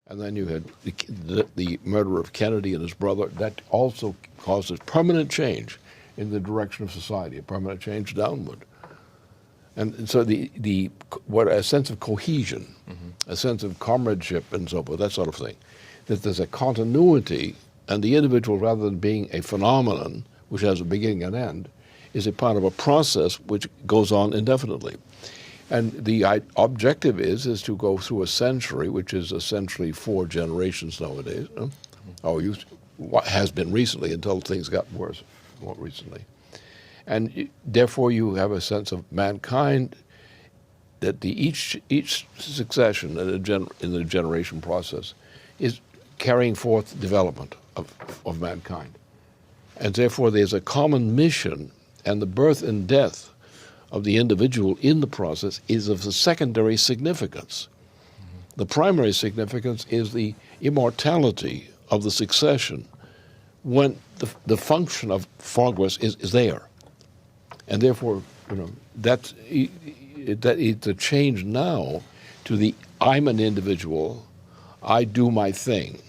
And then you had the murder of Kennedy and his brother. That also causes permanent change in the direction of society, a permanent change downward. And so a sense of cohesion, a sense of comradeship and so forth, that sort of thing, that there's a continuity, and the individual, rather than being a phenomenon which has a beginning and end, is a part of a process which goes on indefinitely. And the objective is to go through a century, which is essentially 4 generations nowadays, or what has been recently until things got worse more recently. And therefore you have a sense of mankind that each succession in the generation process is carrying forth development of mankind. And therefore there's a common mission, and the birth and death of the individual in the process is of a secondary significance. The primary significance is the immortality of the succession when the function of progress is there. And therefore, it's a change now to the I'm an individual, I do my thing,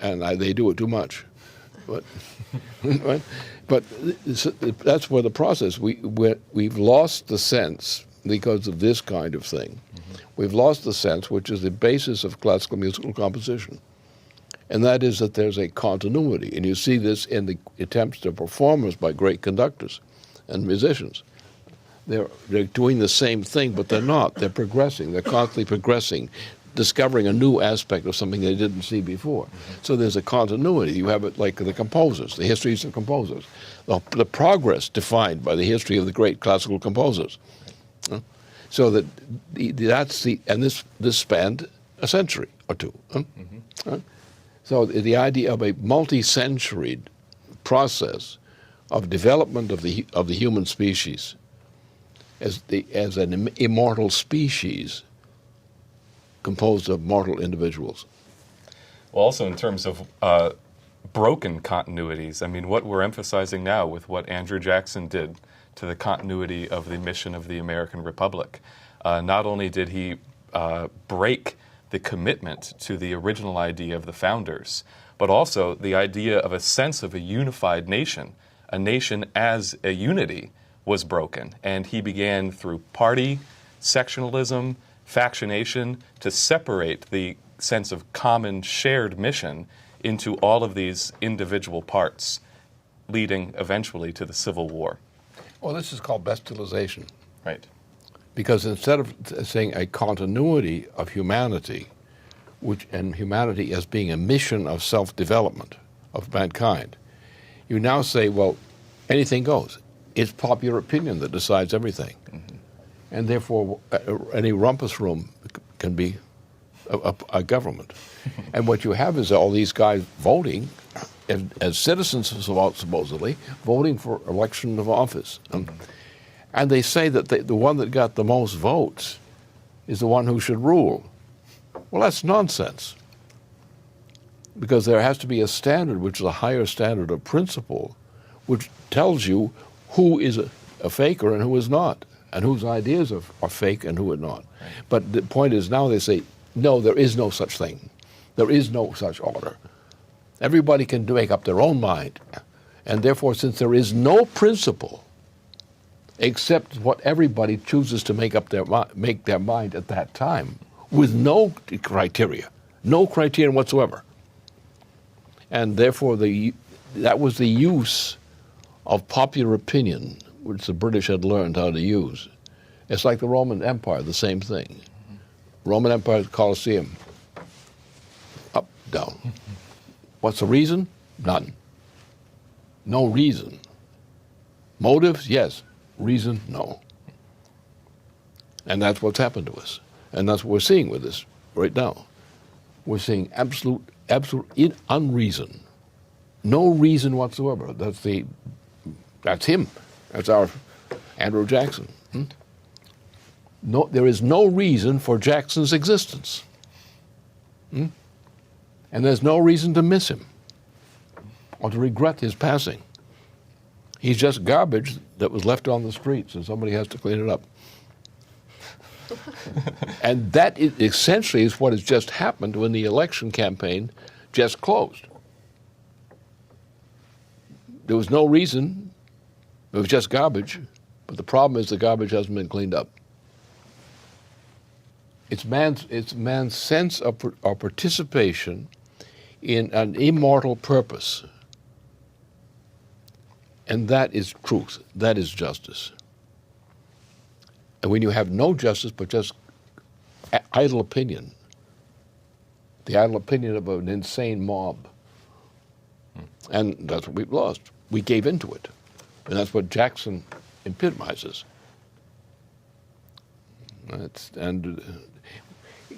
and they do it too much. But, right? But that's where the process, we've lost the sense, because of this kind of thing, we've lost the sense which is the basis of classical musical composition. And that is that there's a continuity. And you see this in the attempts to performers by great conductors and musicians. They're doing the same thing, but they're not. They're progressing. They're constantly progressing, discovering a new aspect of something they didn't see before. So there's a continuity. You have it like the composers, the histories of composers, the progress defined by the history of the great classical composers. So and this spanned a century or two. So the idea of a multi-century process of development of the human species as an immortal species composed of mortal individuals. Well, also in terms of broken continuities, I mean, what we're emphasizing now with what Andrew Jackson did to the continuity of the mission of the American Republic, not only did he break the commitment to the original idea of the founders, but also the idea of a sense of a unified nation, a nation as a unity, was broken. And he began through party, sectionalism, factionation, to separate the sense of common shared mission into all of these individual parts, leading eventually to the Civil War. Well, this is called bestialization. Right. Because instead of saying a continuity of humanity, and humanity as being a mission of self-development of mankind, you now say, well, anything goes. It's popular opinion that decides everything. And therefore, any rumpus room can be a government. And what you have is all these guys voting, as citizens supposedly, voting for election of office. And they say that the one that got the most votes is the one who should rule. Well, that's nonsense. Because there has to be a standard, which is a higher standard of principle, which tells you who is a faker and who is not, and whose ideas are fake and who are not. Right. But the point is now they say, no, there is no such thing. There is no such order. Everybody can make up their own mind. And therefore, since there is no principle except what everybody chooses to make their mind at that time, with no criteria whatsoever. And therefore, that was the use of popular opinion, which the British had learned how to use. It's like the Roman Empire, the same thing. Roman Empire, Colosseum, up, down. What's the reason? None. No reason. Motives? Yes. Reason? No. And that's what's happened to us. And that's what we're seeing with this right now. We're seeing absolute unreason. No reason whatsoever. That's him. That's our Andrew Jackson. No, there is no reason for Jackson's existence. And there's no reason to miss him or to regret his passing. He's just garbage that was left on the streets and somebody has to clean it up. And that essentially is what has just happened when the election campaign just closed. There was no reason. It was just garbage. But the problem is the garbage hasn't been cleaned up. It's man's sense of participation in an immortal purpose. And that is truth. That is justice. And when you have no justice but just idle opinion, the idle opinion of an insane mob, and that's what we've lost. We gave into it. And that's what Jackson epitomizes.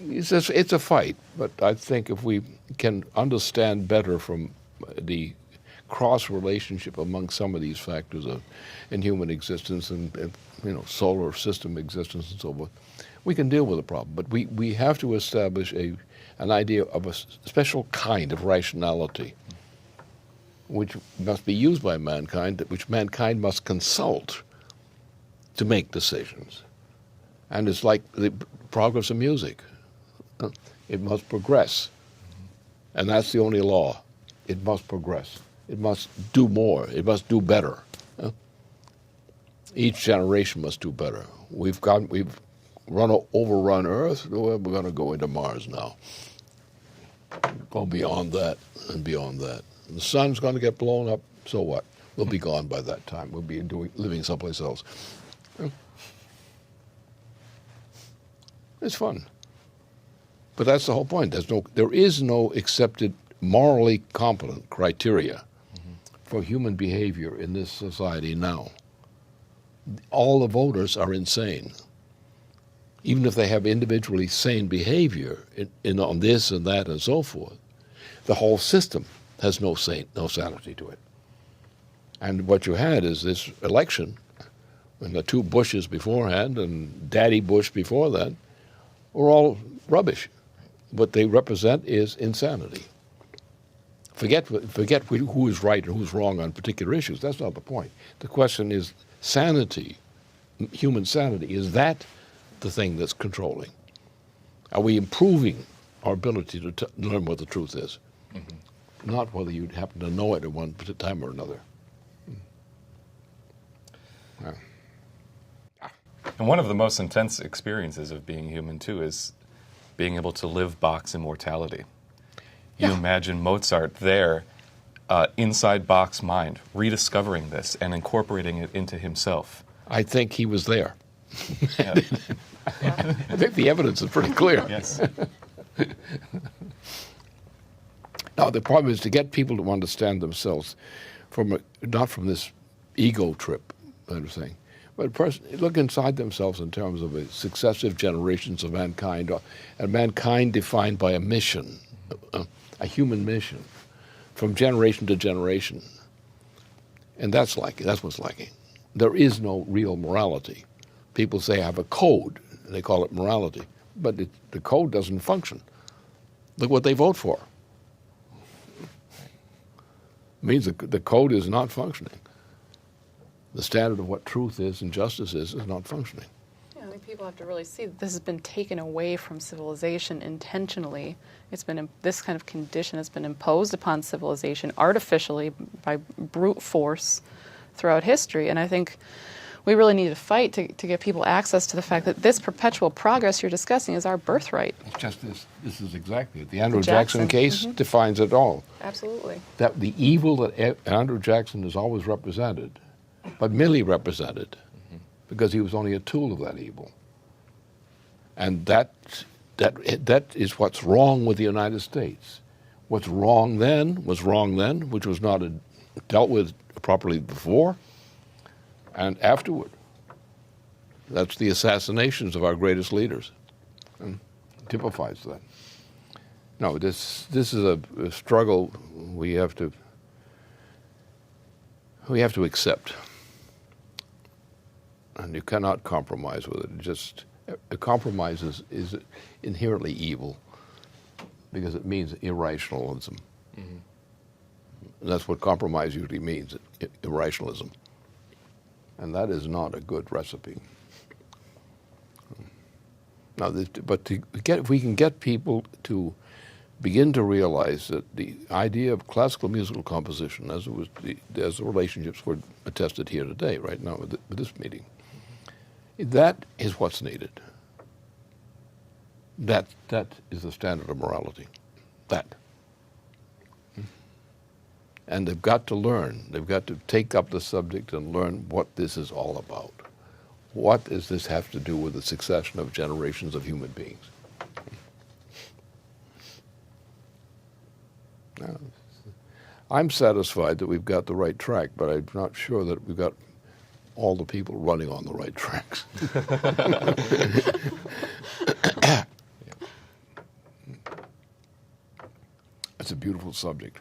It's a fight, but I think if we can understand better from the cross relationship among some of these factors in human existence and solar system existence and so forth, we can deal with the problem. But we have to establish an idea of a special kind of rationality which must be used by mankind, which mankind must consult to make decisions. And it's like the progress of music. It must progress. And that's the only law. It must progress. It must do more. It must do better. Each generation must do better. We've overrun Earth. We're going to go into Mars now. Go beyond that and beyond that. The sun's going to get blown up, so what? We'll be gone by that time. We'll be living someplace else. It's fun. But that's the whole point. There is no accepted morally competent criteria for human behavior in this society now. All the voters are insane. Even if they have individually sane behavior on this and that and so forth, the whole system has no sanity to it. And what you had is this election, and the two Bushes beforehand and Daddy Bush before that were all rubbish. What they represent is insanity. Forget who is right and who's wrong on particular issues. That's not the point. The question is sanity, human sanity. Is that the thing that's controlling? Are we improving our ability to learn what the truth is? Not whether you happen to know it at one time or another. And one of the most intense experiences of being human, too, is being able to live Bach's immortality. You imagine Mozart there, inside Bach's mind, rediscovering this and incorporating it into himself. I think he was there. Yeah. I think the evidence is pretty clear. Yes. Now, the problem is to get people to understand themselves not from this ego trip, kind of thing, but look inside themselves in terms of successive generations of mankind, and mankind defined by a mission, a human mission, from generation to generation. And that's what's lacking. There is no real morality. People say I have a code, and they call it morality, but the code doesn't function. Look what they vote for. It means the code is not functioning. The standard of what truth is and justice is not functioning. Yeah, I think people have to really see that this has been taken away from civilization intentionally. This kind of condition has been imposed upon civilization artificially by brute force throughout history. And I think we really need to fight to get people access to the fact that this perpetual progress you're discussing is our birthright. It's just this is exactly it. The Andrew Jackson case defines it all. Absolutely. That the evil that Andrew Jackson has always represented, but merely represented, because he was only a tool of that evil. And that is what's wrong with the United States. What's wrong then was wrong then, which was not dealt with properly before and afterward. That's the assassinations of our greatest leaders. And typifies that. No, this is a struggle we have to accept. And you cannot compromise with it. A compromise is inherently evil because it means irrationalism. And that's what compromise usually means, irrationalism. And that is not a good recipe. Now, if we can get people to begin to realize that the idea of classical musical composition, as the relationships were attested here today, right now with this meeting, that is what's needed. That is the standard of morality. That. And they've got to learn. They've got to take up the subject and learn what this is all about. What does this have to do with the succession of generations of human beings? Now, I'm satisfied that we've got the right track, but I'm not sure that we've got all the people running on the right tracks. It's a beautiful subject.